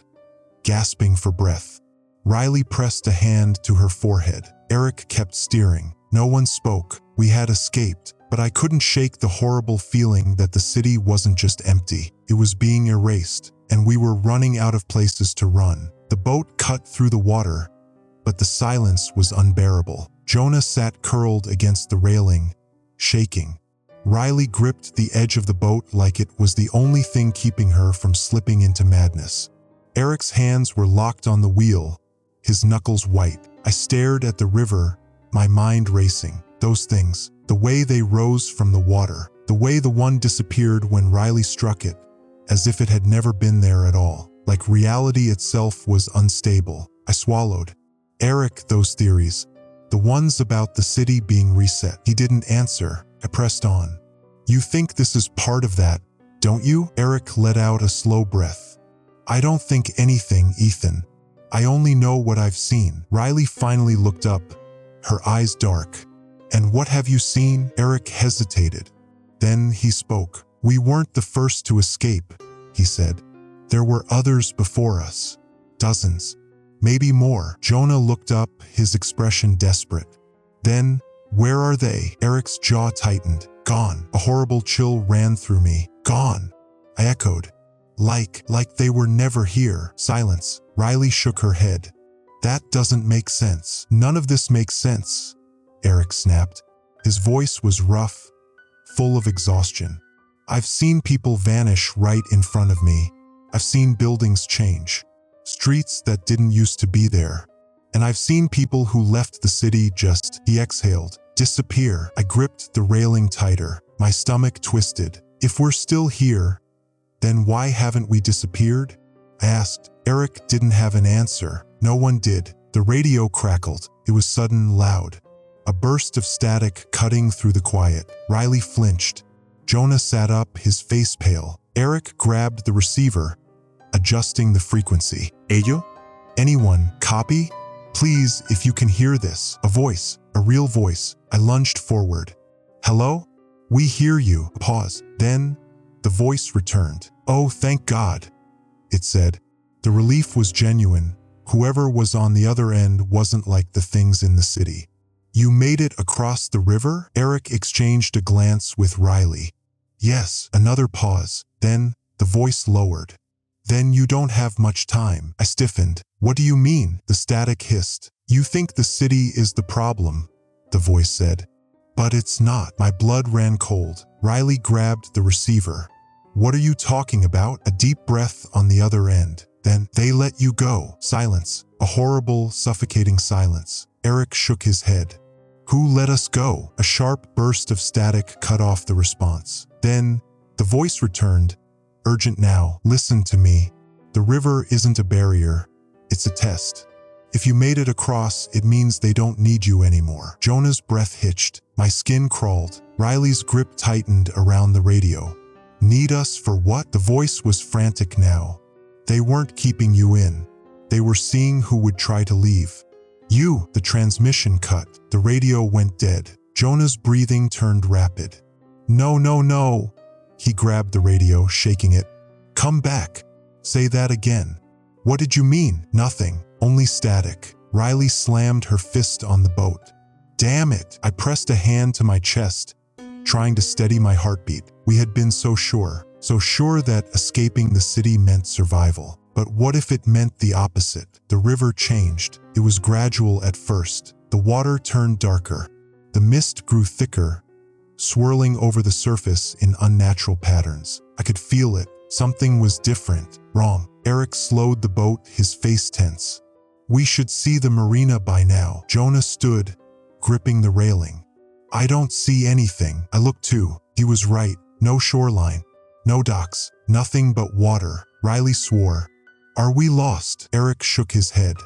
gasping for breath. Riley pressed a hand to her forehead. Eric kept steering. No one spoke. We had escaped. But I couldn't shake the horrible feeling that the city wasn't just empty. It was being erased, and we were running out of places to run. The boat cut through the water, but the silence was unbearable. Jonah sat curled against the railing, shaking. Riley gripped the edge of the boat like it was the only thing keeping her from slipping into madness. Eric's hands were locked on the wheel, his knuckles white. I stared at the river, my mind racing. Those things, the way they rose from the water, the way the one disappeared when Riley struck it, as if it had never been there at all, like reality itself was unstable. I swallowed. Eric, those theories, the ones about the city being reset. He didn't answer. I pressed on. You think this is part of that, don't you? Eric let out a slow breath. I don't think anything, Ethan. I only know what I've seen. Riley finally looked up, her eyes dark. And what have you seen? Eric hesitated. Then he spoke. We weren't the first to escape, he said. There were others before us. Dozens. Maybe more. Jonah looked up, his expression desperate. Then, where are they? Eric's jaw tightened. Gone. A horrible chill ran through me. Gone. I echoed. Like they were never here. Silence. Riley shook her head. That doesn't make sense. None of this makes sense, Eric snapped. His voice was rough, full of exhaustion. I've seen people vanish right in front of me. I've seen buildings change, streets that didn't used to be there. And I've seen people who left the city just, he exhaled, disappear. I gripped the railing tighter, my stomach twisted. If we're still here, then why haven't we disappeared? I asked. Eric didn't have an answer. No one did. The radio crackled. It was sudden, loud. A burst of static cutting through the quiet. Riley flinched. Jonah sat up, his face pale. Eric grabbed the receiver, adjusting the frequency. Ello? Anyone, copy? Please, if you can hear this. A voice, a real voice. I lunged forward. Hello? We hear you. Pause. Then, the voice returned. Oh, thank God, it said. The relief was genuine. Whoever was on the other end wasn't like the things in the city. You made it across the river? Eric exchanged a glance with Riley. Yes. Another pause. Then, the voice lowered. Then you don't have much time. I stiffened. What do you mean? The static hissed. You think the city is the problem, the voice said. But it's not. My blood ran cold. Riley grabbed the receiver. What are you talking about? A deep breath on the other end. Then they let you go. Silence. A horrible, suffocating silence. Eric shook his head. Who let us go? A sharp burst of static cut off the response. Then the voice returned. Urgent now. Listen to me. The river isn't a barrier. It's a test. If you made it across, it means they don't need you anymore. Jonah's breath hitched. My skin crawled. Riley's grip tightened around the radio. Need us for what? The voice was frantic now. They weren't keeping you in. They were seeing who would try to leave. You. The transmission cut. The radio went dead. Jonah's breathing turned rapid. No, no, no. He grabbed the radio, shaking it. Come back. Say that again. What did you mean? Nothing. Only static. Riley slammed her fist on the boat. Damn it. I pressed a hand to my chest, trying to steady my heartbeat. We had been so sure that escaping the city meant survival. But what if it meant the opposite? The river changed. It was gradual at first. The water turned darker. The mist grew thicker, swirling over the surface in unnatural patterns. I could feel it. Something was different, wrong. Eric slowed the boat, his face tense. We should see the marina by now. Jonah stood, gripping the railing. I don't see anything. I looked too. He was right. No shoreline, no docks, nothing but water. Riley swore. Are we lost? Eric shook his head.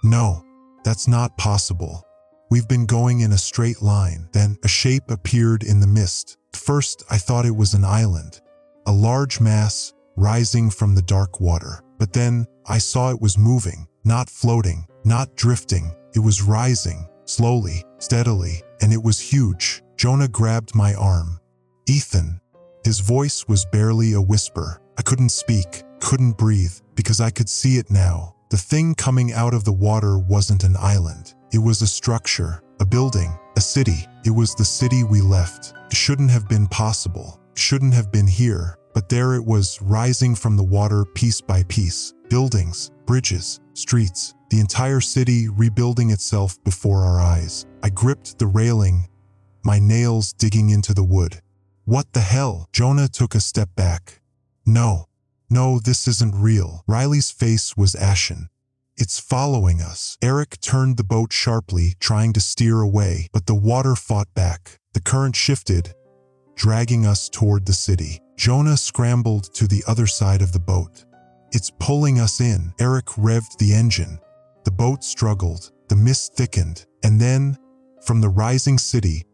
No, that's not possible. We've been going in a straight line. Then a shape appeared in the mist. First, I thought it was an island, a large mass rising from the dark water. But then I saw it was moving, not floating, not drifting. It was rising, slowly, steadily, and it was huge. Jonah grabbed my arm. Ethan. His voice was barely a whisper. I couldn't speak, couldn't breathe, because I could see it now. The thing coming out of the water wasn't an island. It was a structure, a building, a city. It was the city we left. It shouldn't have been possible. It shouldn't have been here. But there it was, rising from the water piece by piece. Buildings, bridges, streets, the entire city rebuilding itself before our eyes. I gripped the railing, my nails digging into the wood. What the hell? Jonah took a step back. No, this isn't real. Riley's face was ashen. It's following us. Eric turned the boat sharply, trying to steer away, but the water fought back. The current shifted, dragging us toward the city. Jonah scrambled to the other side of the boat. It's pulling us in. Eric revved the engine. The boat struggled. The mist thickened. And then, from the rising city,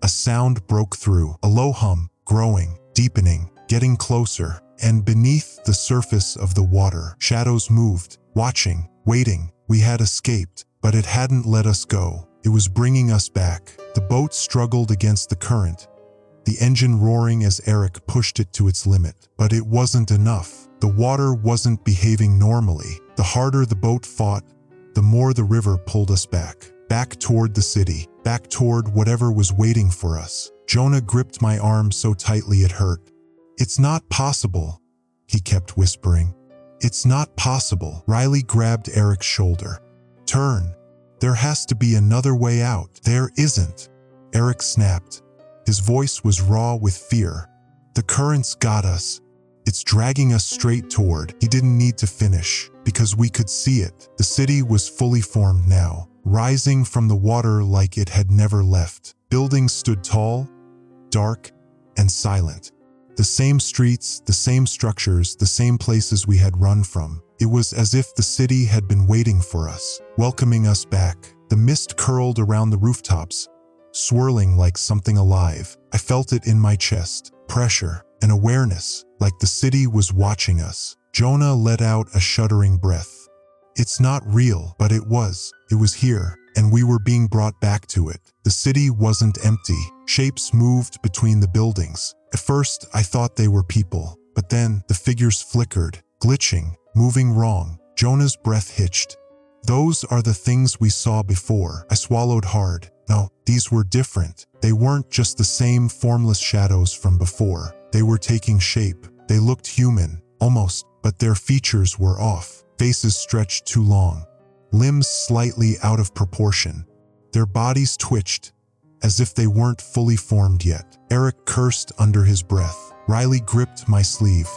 a sound broke through. A low hum, growing, deepening, getting closer. And beneath the surface of the water, shadows moved, watching, waiting. We had escaped, but it hadn't let us go. It was bringing us back. The boat struggled against the current, the engine roaring as Eric pushed it to its limit. But it wasn't enough. The water wasn't behaving normally. The harder the boat fought, the more the river pulled us back toward the city, back toward whatever was waiting for us. Jonah gripped my arm so tightly it hurt. It's not possible, he kept whispering. It's not possible. Riley grabbed Eric's shoulder. Turn. There has to be another way out. There isn't. Eric snapped. His voice was raw with fear. The current's got us. It's dragging us straight toward. He didn't need to finish, because we could see it. The city was fully formed now, rising from the water like it had never left. Buildings stood tall, dark, and silent. The same streets, the same structures, the same places we had run from. It was as if the city had been waiting for us, welcoming us back. The mist curled around the rooftops, swirling like something alive. I felt it in my chest, pressure, an awareness, like the city was watching us. Jonah let out a shuddering breath. It's not real, but it was. It was here, and we were being brought back to it. The city wasn't empty. Shapes moved between the buildings. At first, I thought they were people, but then the figures flickered, glitching, moving wrong. Jonah's breath hitched. Those are the things we saw before. I swallowed hard. No, these were different. They weren't just the same formless shadows from before. They were taking shape. They looked human, almost, but their features were off. Faces stretched too long, limbs slightly out of proportion. Their bodies twitched, as if they weren't fully formed yet. Eric cursed under his breath. Riley gripped my sleeve.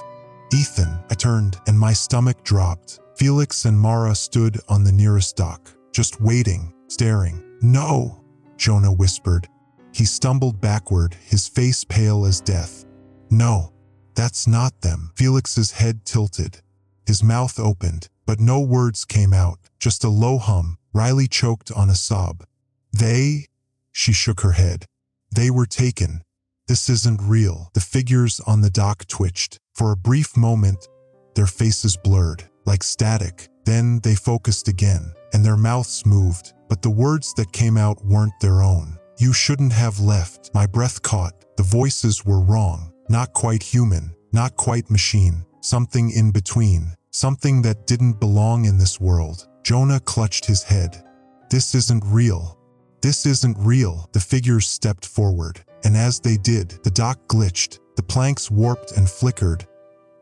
Ethan, I turned, and my stomach dropped. Felix and Mara stood on the nearest dock, just waiting, staring. "No," Jonah whispered. He stumbled backward, his face pale as death. "No, that's not them." Felix's head tilted. His mouth opened, but no words came out, just a low hum. Riley choked on a sob. "They?" She shook her head. "They were taken. This isn't real." The figures on the dock twitched. For a brief moment, their faces blurred, like static. Then they focused again, and their mouths moved, but the words that came out weren't their own. "You shouldn't have left." My breath caught. The voices were wrong. Not quite human, not quite machine. Something in between. Something that didn't belong in this world. Jonah clutched his head. "This isn't real. This isn't real." The figures stepped forward, and as they did, the dock glitched. The planks warped and flickered,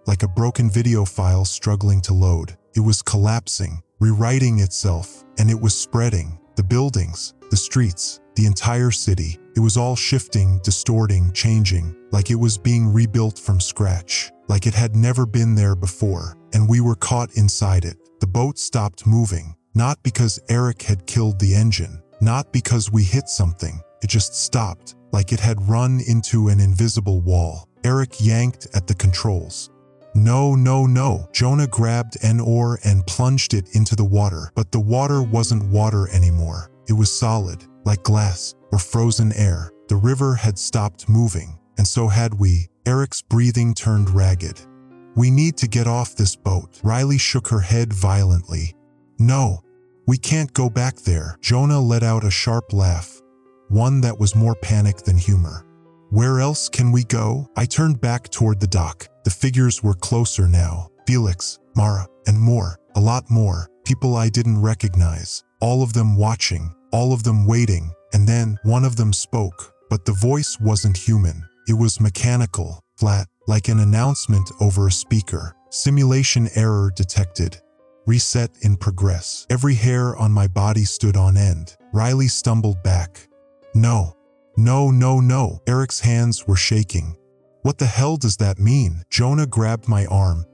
like a broken video file struggling to load. It was collapsing, rewriting itself, and it was spreading. The buildings, the streets, the entire city. It was all shifting, distorting, changing, like it was being rebuilt from scratch, like it had never been there before, and we were caught inside it. The boat stopped moving, not because Eric had killed the engine, not because we hit something. It just stopped, like it had run into an invisible wall. Eric yanked at the controls. "No, no, no." Jonah grabbed an oar and plunged it into the water, but the water wasn't water anymore. It was solid, like glass or frozen air. The river had stopped moving, and so had we. Eric's breathing turned ragged. "We need to get off this boat." Riley shook her head violently. "No, we can't go back there." Jonah let out a sharp laugh, one that was more panic than humor. "Where else can we go?" I turned back toward the dock. The figures were closer now. Felix, Mara, and more, a lot more. People I didn't recognize. All of them watching, all of them waiting. And then one of them spoke, but the voice wasn't human. It was mechanical, flat, like an announcement over a speaker. "Simulation error detected. Reset in progress." Every hair on my body stood on end. Riley stumbled back. "No. No, no, no." Eric's hands were shaking. "What the hell does that mean?" Jonah grabbed my arm,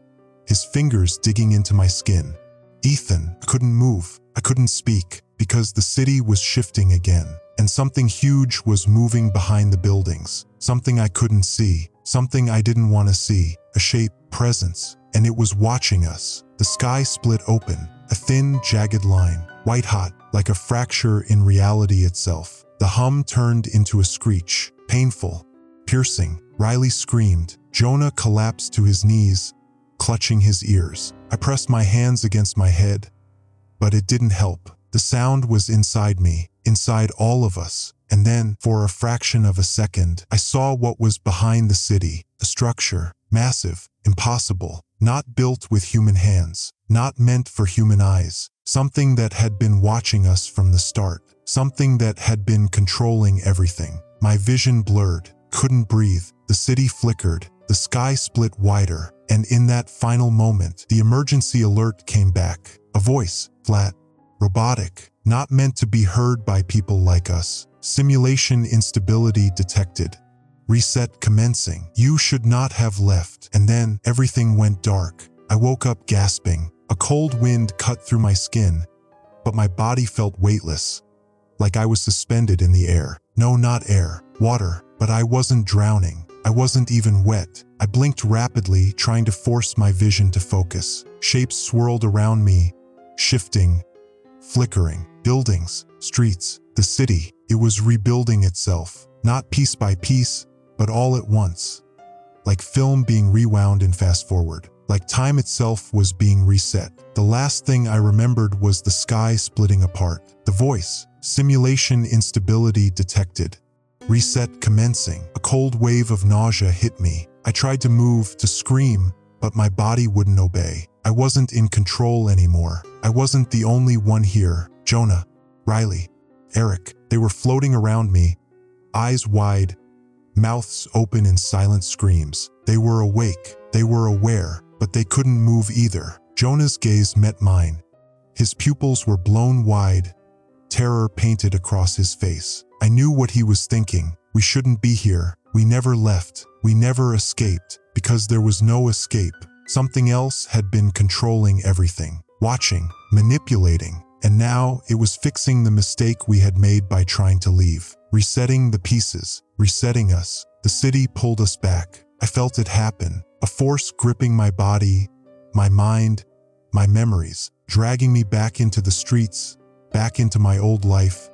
his fingers digging into my skin. "Ethan." I couldn't move. I couldn't speak, because the city was shifting again, and something huge was moving behind the buildings. Something I couldn't see, something I didn't want to see. A shape, presence, and it was watching us. The sky split open, a thin, jagged line, white-hot, like a fracture in reality itself. The hum turned into a screech, painful, piercing. Riley screamed. Jonah collapsed to his knees, clutching his ears. I pressed my hands against my head, but it didn't help. The sound was inside me, inside all of us. And then, for a fraction of a second, I saw what was behind the city. A structure, massive, impossible, not built with human hands, not meant for human eyes. Something that had been watching us from the start. Something that had been controlling everything. My vision blurred, couldn't breathe. The city flickered, the sky split wider, and in that final moment, the emergency alert came back. A voice, flat, robotic, not meant to be heard by people like us. "Simulation instability detected. Reset commencing. You should not have left." And then everything went dark. I woke up gasping. A cold wind cut through my skin, but my body felt weightless, like I was suspended in the air. No, not air, water, but I wasn't drowning. I wasn't even wet. I blinked rapidly, trying to force my vision to focus. Shapes swirled around me, shifting, flickering. Buildings, streets, the city. It was rebuilding itself, not piece by piece, but all at once. Like film being rewound in fast forward. Like time itself was being reset. The last thing I remembered was the sky splitting apart. The voice, "Simulation instability detected. Reset commencing." A cold wave of nausea hit me. I tried to move, to scream, but my body wouldn't obey. I wasn't in control anymore. I wasn't the only one here. Jonah, Riley, Eric, they were floating around me, eyes wide, mouths open in silent screams. They were awake. They were aware. but they couldn't move either. Jonah's gaze met mine. His pupils were blown wide, terror painted across his face. I knew what he was thinking. We shouldn't be here. We never left. We never escaped, because there was no escape. Something else had been controlling everything, watching, manipulating, and now it was fixing the mistake we had made by trying to leave, resetting the pieces, resetting us. The city pulled us back. I felt it happen, a force gripping my body, my mind, my memories, dragging me back into the streets, back into my old life,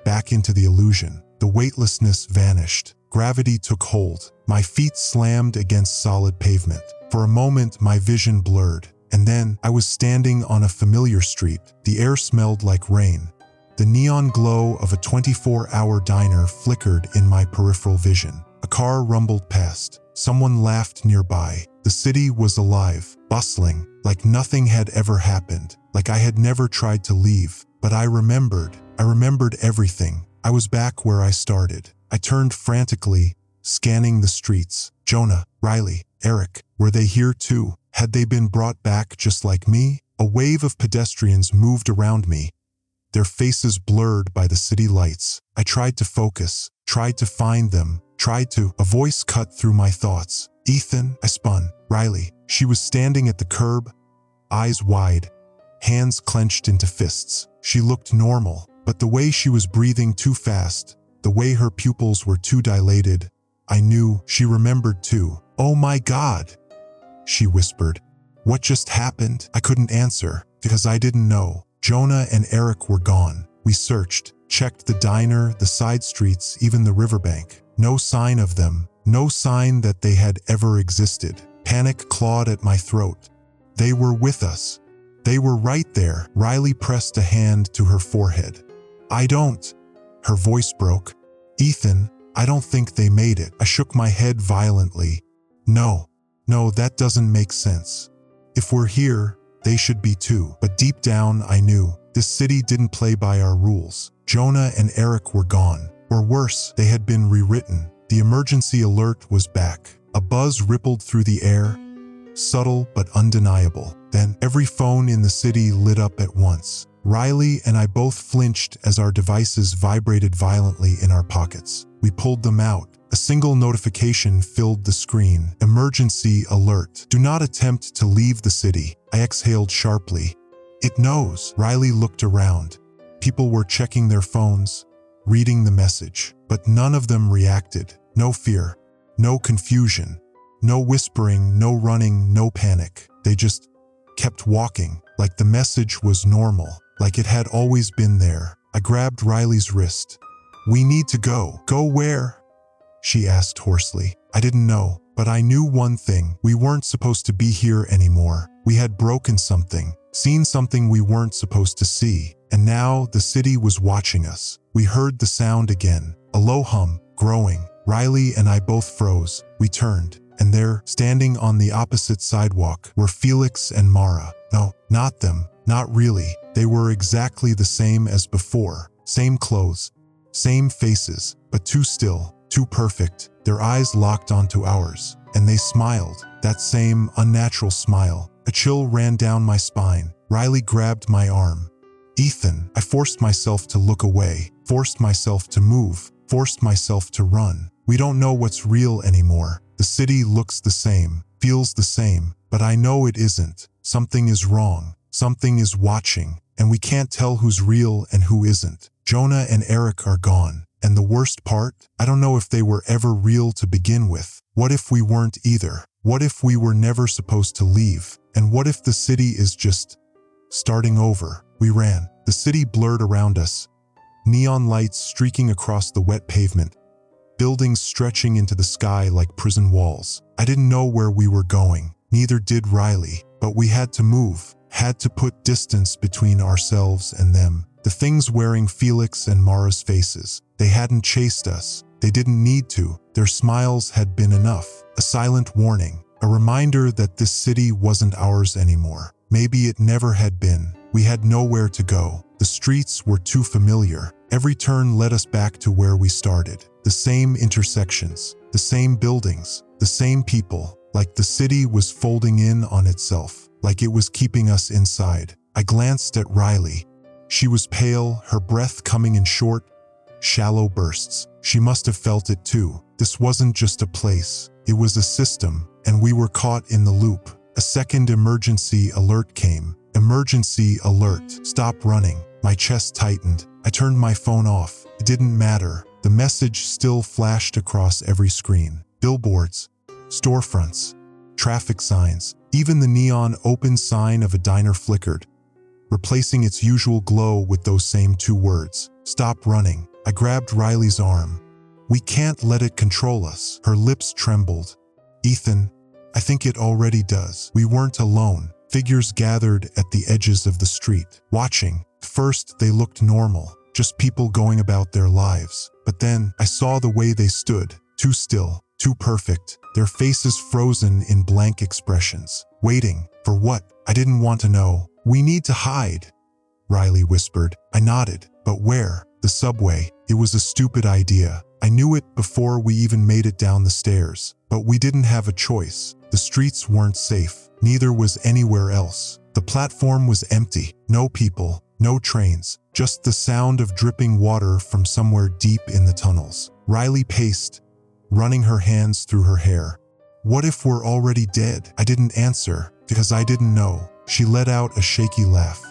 back into the illusion. The weightlessness vanished. Gravity took hold. My feet slammed against solid pavement. For a moment, my vision blurred, and then I was standing on a familiar street. The air smelled like rain. The neon glow of a 24-hour diner flickered in my peripheral vision. A car rumbled past. Someone laughed nearby. The city was alive, bustling, like nothing had ever happened, like I had never tried to leave. But I remembered everything. I was back where I started. I turned frantically, scanning the streets. Jonah, Riley, Eric, were they here too? Had they been brought back just like me? A wave of pedestrians moved around me, their faces blurred by the city lights. I tried to focus, tried to find them, A voice cut through my thoughts. Ethan, I spun. Riley. She was standing at the curb, eyes wide, hands clenched into fists. She looked normal, but the way she was breathing too fast, the way her pupils were too dilated, I knew she remembered too. "Oh my God," she whispered. "What just happened?" I couldn't answer, because I didn't know. Jonah and Eric were gone. We searched, checked the diner, the side streets, even the riverbank. No sign of them, no sign that they had ever existed. Panic clawed at my throat. They were with us. They were right there. Riley pressed a hand to her forehead. "I don't." Her voice broke. "Ethan, I don't think they made it." I shook my head violently. No, that doesn't make sense. If we're here, they should be too." But deep down, I knew this city didn't play by our rules. Jonah and Eric were gone. Or worse, they had been rewritten. The emergency alert was back. A buzz rippled through the air, subtle but undeniable. Then every phone in the city lit up at once. Riley and I both flinched as our devices vibrated violently in our pockets. We pulled them out. A single notification filled the screen. "Emergency alert. Do not attempt to leave the city." I exhaled sharply. "It knows." Riley looked around. People were checking their phones, reading the message, but none of them reacted. No fear, no confusion, no whispering, no running, no panic. They just kept walking, like the message was normal, like it had always been there. I grabbed Riley's wrist. "We need to go." "Go where?" she asked hoarsely. I didn't know, but I knew one thing. We weren't supposed to be here anymore. We had broken something, seen something we weren't supposed to see, and now the city was watching us. We heard the sound again, a low hum, growing. Riley and I both froze. We turned, and there, standing on the opposite sidewalk, were Felix and Mara. No, not them, not really. They were exactly the same as before. Same clothes, same faces, but too still, too perfect. Their eyes locked onto ours, and they smiled, that same unnatural smile. A chill ran down my spine. Riley grabbed my arm. "Ethan." I forced myself to look away, forced myself to move, forced myself to run. We don't know what's real anymore. The city looks the same, feels the same, but I know it isn't. Something is wrong. Something is watching, and we can't tell who's real and who isn't. Jonah and Eric are gone. And the worst part, I don't know if they were ever real to begin with. What if we weren't either? What if we were never supposed to leave? And what if the city is just starting over? We ran. The city blurred around us, neon lights streaking across the wet pavement, buildings stretching into the sky like prison walls. I didn't know where we were going. Neither did Riley, but we had to move, had to put distance between ourselves and them. The things wearing Felix and Mara's faces, they hadn't chased us. They didn't need to. Their smiles had been enough. A silent warning, a reminder that this city wasn't ours anymore. Maybe it never had been. We had nowhere to go. The streets were too familiar. Every turn led us back to where we started. The same intersections, the same buildings, the same people. like the city was folding in on itself, like it was keeping us inside. I glanced at Riley. She was pale, her breath coming in short, shallow bursts. She must have felt it too. This wasn't just a place, it was a system, and we were caught in the loop. A second emergency alert came. Emergency alert. Stop running. My chest tightened. I turned my phone off. It didn't matter. The message still flashed across every screen. Billboards, storefronts, traffic signs. Even the neon open sign of a diner flickered, replacing its usual glow with those same two words. Stop running. I grabbed Riley's arm. We can't let it control us. Her lips trembled. Ethan, I think it already does. We weren't alone. Figures gathered at the edges of the street, watching. First, they looked normal, just people going about their lives. But then, I saw the way they stood, too still, too perfect, their faces frozen in blank expressions. Waiting. For what? I didn't want to know. We need to hide, Riley whispered. I nodded. But where? The subway. It was a stupid idea. I knew it before we even made it down the stairs. But we didn't have a choice. The streets weren't safe. Neither was anywhere else. The platform was empty. No people, no trains, just the sound of dripping water from somewhere deep in the tunnels. Riley paced, running her hands through her hair. What if we're already dead? I didn't answer, because I didn't know. She let out a shaky laugh.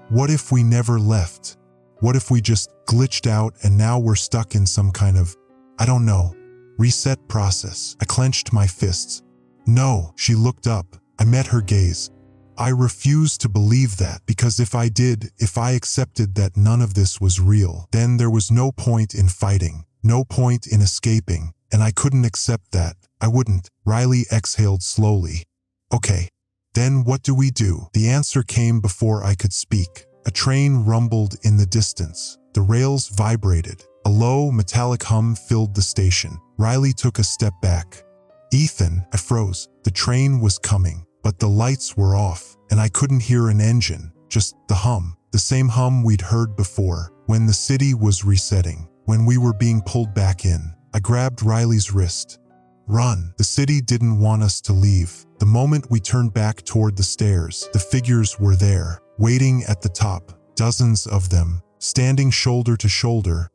What if we never left? What if we just glitched out and now we're stuck in some kind of, I don't know, reset process? I clenched my fists. No, she looked up. I met her gaze. I refused to believe that, because if I did, if I accepted that none of this was real, then there was no point in fighting, no point in escaping, and I couldn't accept that. I wouldn't. Riley exhaled slowly. Okay, then what do we do? The answer came before I could speak. A train rumbled in the distance. The rails vibrated. A low, metallic hum filled the station. Riley took a step back. Ethan, I froze. The train was coming, but the lights were off, and I couldn't hear an engine, just the hum. The same hum we'd heard before, when the city was resetting, when we were being pulled back in. I grabbed Riley's wrist. Run. The city didn't want us to leave. The moment we turned back toward the stairs, the figures were there, waiting at the top, dozens of them, standing shoulder to shoulder,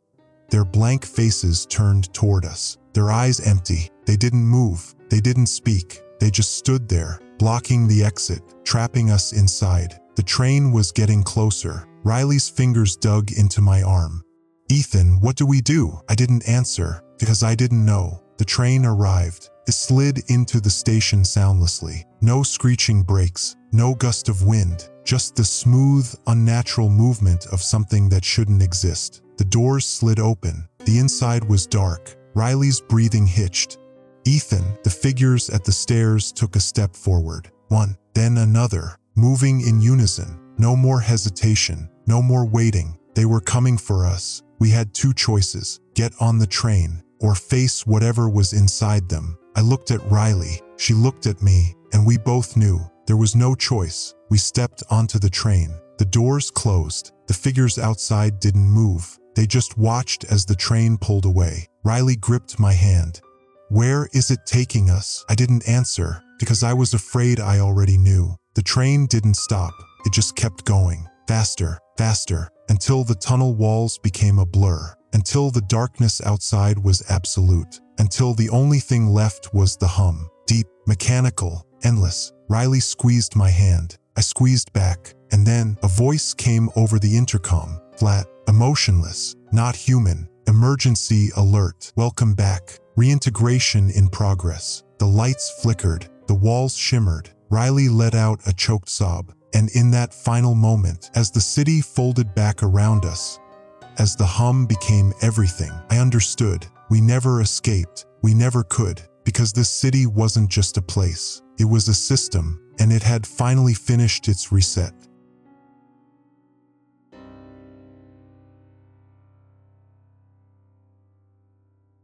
their blank faces turned toward us, their eyes empty. They didn't move, they didn't speak, they just stood there, blocking the exit, trapping us inside. The train was getting closer. Riley's fingers dug into my arm. Ethan, what do we do? I didn't answer, because I didn't know. The train arrived. It slid into the station soundlessly. No screeching brakes, no gust of wind, just the smooth, unnatural movement of something that shouldn't exist. The doors slid open. The inside was dark. Riley's breathing hitched. Ethan, the figures at the stairs took a step forward. One, then another, moving in unison. No more hesitation, no more waiting. They were coming for us. We had two choices: get on the train, or face whatever was inside them. I looked at Riley. She looked at me, and we both knew there was no choice. We stepped onto the train. The doors closed. The figures outside didn't move. They just watched as the train pulled away. Riley gripped my hand. Where is it taking us? I didn't answer, because I was afraid I already knew. The train didn't stop. It just kept going. Faster, faster, until the tunnel walls became a blur, until the darkness outside was absolute, until the only thing left was the hum. Deep, mechanical, endless. Riley squeezed my hand. I squeezed back, and then a voice came over the intercom, flat, emotionless, not human. Emergency alert. Welcome back. Reintegration in progress. The lights flickered. The walls shimmered. Riley let out a choked sob. And in that final moment, as the city folded back around us, as the hum became everything, I understood. We never escaped. We never could. Because this city wasn't just a place. It was a system, and it had finally finished its reset.